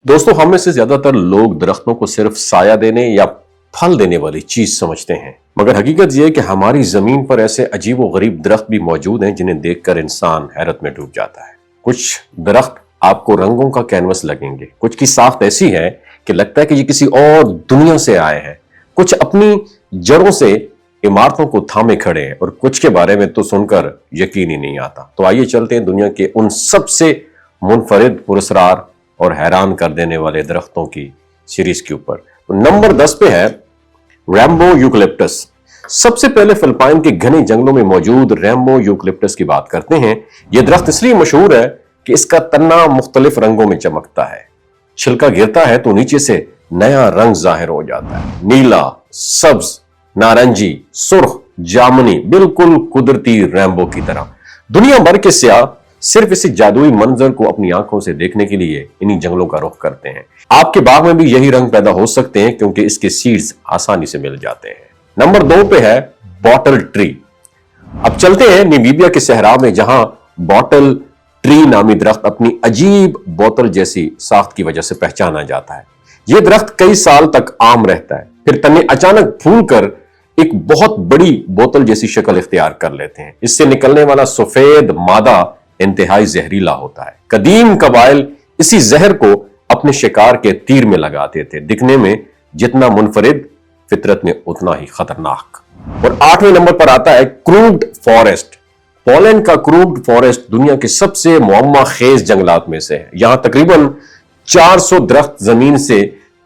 दोस्तों, हम में से ज्यादातर लोग दरख्तों को सिर्फ साया देने या फल देने वाली चीज समझते हैं, मगर हकीकत यह है कि हमारी जमीन पर ऐसे अजीब व गरीब दरख्त भी मौजूद हैं जिन्हें देखकर इंसान हैरत में डूब जाता है। कुछ दरख्त आपको रंगों का कैनवस लगेंगे, कुछ की साख्त ऐसी है कि लगता है कि ये किसी और दुनिया से आए हैं, कुछ अपनी जड़ों से इमारतों को थामे खड़े हैं और कुछ के बारे में तो सुनकर यकीन ही नहीं आता। तो आइए चलते हैं दुनिया के उन सबसे मुनफरिद, पुरस्कार और हैरान कर देने वाले दरख्तों की सीरीज के ऊपर। तो नंबर 10 पे है रैम्बो यूकलिप्टस। सबसे पहले फिलिपाइन के घने जंगलों में मौजूद रैम्बो यूकलिप्टस की बात करते हैं। यह दरख्त इसलिए मशहूर है कि इसका तन्ना मुख्तलिफ रंगों में चमकता है। छिलका गिरता है तो नीचे से नया रंग जाहिर हो जाता है, नीला, सब्ज, नारंगी, सुर्ख, जामुनी, बिल्कुल कुदरती रैम्बो की तरह। दुनिया भर के सियाह सिर्फ इसी जादुई मंजर को अपनी आंखों से देखने के लिए इन्हीं जंगलों का रुख करते हैं। आपके बाग में भी यही रंग पैदा हो सकते हैं क्योंकि इसके सीड्स आसानी से मिल जाते हैं। नंबर 2 पे है बॉटल ट्री। अब चलते हैं नामीबिया के सहरा में, जहां बॉटल ट्री नामी दरख्त अपनी अजीब बोतल जैसी साख्त की वजह से पहचाना जाता है। यह दरख्त कई साल तक आम रहता है, फिर तने अचानक फूल कर एक बहुत बड़ी बोतल जैसी शक्ल इख्तियार कर लेते हैं। इससे निकलने वाला सफेद मादा इंतहाई जहरीला होता है। कदीम कबाइल इसी जहर को अपने शिकार के तीर में लगाते थे। दिखने में जितना मुनफरिद, फितरत में उतना ही खतरनाक। और 8वें नंबर पर आता है क्रूड फॉरेस्ट। पोलैंड का क्रूड फॉरेस्ट दुनिया के सबसे मुअम्मा खेज जंगलात में से है। यहां तकरीबन 400 दरख्त जमीन से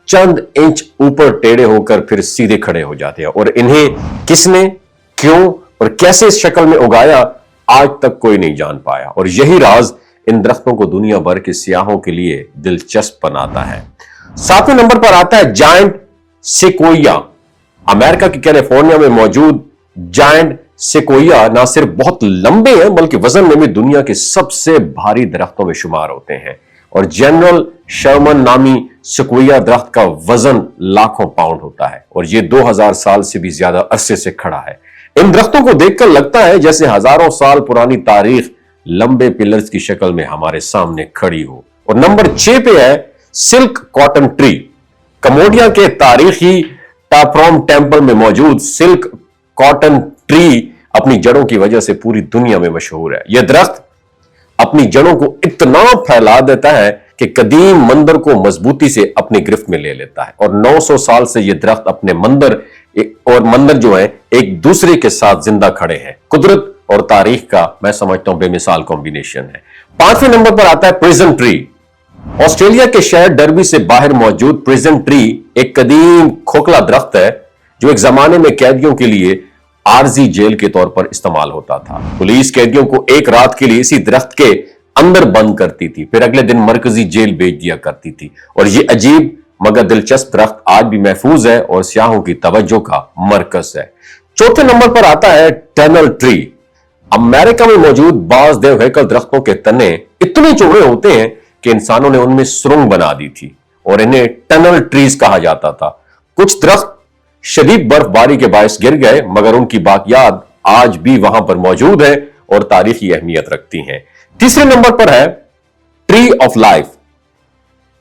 चंद इंच ऊपर टेढ़े होकर फिर सीधे खड़े हो जाते हैं, और इन्हें किसने, क्यों और कैसे इस शक्ल में उगाया आज तक कोई नहीं जान पाया। और यही राज इन दरख्तों को दुनिया भर के सियाहों के लिए दिलचस्प बनाता है। 7वें नंबर पर आता है जायंट सेकोया। अमेरिका के कैलिफोर्निया में मौजूद जायंट सेकोया न सिर्फ बहुत लंबे हैं बल्कि वजन में भी दुनिया के सबसे भारी दरख्तों में शुमार होते हैं। और जनरल शर्मन नामी सेकोया दरख्त का वजन लाखों पाउंड होता है और यह 2000 साल से भी ज्यादा अरसे से खड़ा है। इन दरख्तों को देखकर लगता है जैसे हजारों साल पुरानी तारीख लंबे पिलर्स की शक्ल में हमारे सामने खड़ी हो। और नंबर 6 पे है सिल्क कॉटन ट्री। कम्बोडिया के तारीखी टाफ्रोम टेंपल में मौजूद सिल्क कॉटन ट्री अपनी जड़ों की वजह से पूरी दुनिया में मशहूर है। यह दरख्त अपनी जड़ों को इतना फैला देता है कि कदीम मंदिर को मजबूती से अपनी गिरफ्त में ले लेता है। और 900 साल से यह दरख्त अपने मंदिर जो है एक दूसरे के साथ जिंदा खड़े हैं। कुदरत और तारीख का मैं समझता हूं बेमिसाल कॉम्बिनेशन है। 5वें नंबर पर आता है प्रिजन ट्री। ऑस्ट्रेलिया के शहर डर्बी से बाहर मौजूद प्रिजन ट्री एक कदीम खोखला दरख्त है जो एक जमाने में कैदियों के लिए आरजी जेल के तौर पर इस्तेमाल होता था। पुलिस कैदियों को एक रात के लिए इसी दरख्त के अंदर बंद करती थी, फिर अगले दिन मरकजी जेल भेज दिया करती थी। और यह अजीब मगर दिलचस्प दरख्त आज भी महफूज है और सियाहों की तवज्जो का मरकज है। 4थे नंबर पर आता है टनल ट्री। अमेरिका में मौजूद बाज देवहैकल दरख्तों के तने इतने चौड़े होते हैं कि इंसानों ने उनमें सुरंग बना दी थी और इन्हें टनल ट्रीज कहा जाता था। कुछ दरख्त शदीद बर्फबारी के बायस गिर गए मगर उनकी बाकियात आज भी वहां पर मौजूद है और तारीखी अहमियत रखती हैं। 3रे नंबर पर है ट्री ऑफ लाइफ।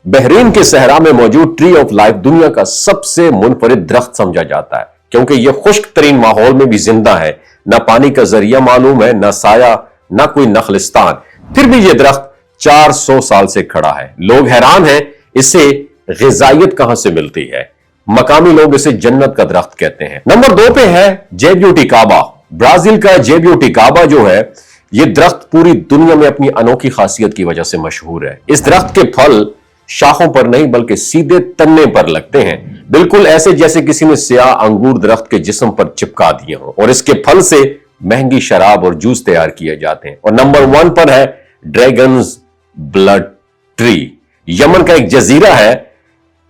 बहरीन के सहरा में मौजूद ट्री ऑफ लाइफ दुनिया का सबसे मुनफरिद दरख्त समझा जाता है क्योंकि यह खुश्क तरीन माहौल में भी जिंदा है। ना पानी का जरिया मालूम है, ना साया, ना कोई नखलिस्तान, फिर भी यह दरख्त 400 साल से खड़ा है। लोग हैरान हैं इसे ग़िज़ाइयत कहां से मिलती है। मकामी लोग इसे जन्नत का दरख्त कहते हैं। नंबर 2 पे है जेब्यूटिकाबा। ब्राजील का जेब्यूटिकाबा जो है यह दरख्त पूरी दुनिया में अपनी अनोखी खासियत की वजह से मशहूर है। इस दरख्त के फल शाखों पर नहीं बल्कि सीधे तन्ने पर लगते हैं, बिल्कुल ऐसे जैसे किसी ने स्याह अंगूर दरख्त के जिस्म पर चिपका दिए हों। और इसके फल से महंगी शराब और जूस तैयार किए जाते हैं। और नंबर 1 पर है ड्रैगन्स ब्लड ट्री। यमन का एक जजीरा है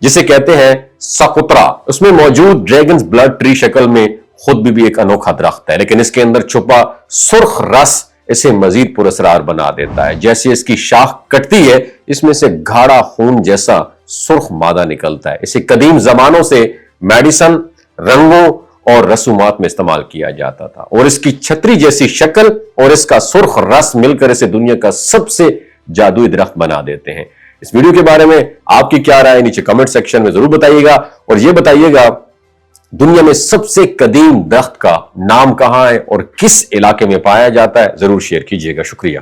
जिसे कहते हैं सकुत्रा। उसमें मौजूद ड्रैगन्स ब्लड ट्री शक्ल में खुद भी एक अनोखा दरख्त है, लेकिन इसके अंदर छुपा सुर्ख रस इसे मजीद पुरस्कार बना देता है। जैसे इसकी शाख कटती है इसमें से गाढ़ा खून जैसा सुर्ख मादा निकलता है। इसे कदीम जमानों से मेडिसन, रंगों और रसूमात में इस्तेमाल किया जाता था। और इसकी छतरी जैसी शक्ल और इसका सुर्ख रस मिलकर इसे दुनिया का सबसे जादुई दरख्त बना देते हैं। اس ویڈیو کے بارے میں آپ کی کیا رائے نیچے کمنٹ سیکشن میں ضرور بتائیے گا، اور یہ بتائیے گا دنیا میں سب سے قدیم درخت کا نام کہاں ہے اور کس علاقے میں پایا جاتا ہے، ضرور شیئر کیجیے گا۔ شکریہ۔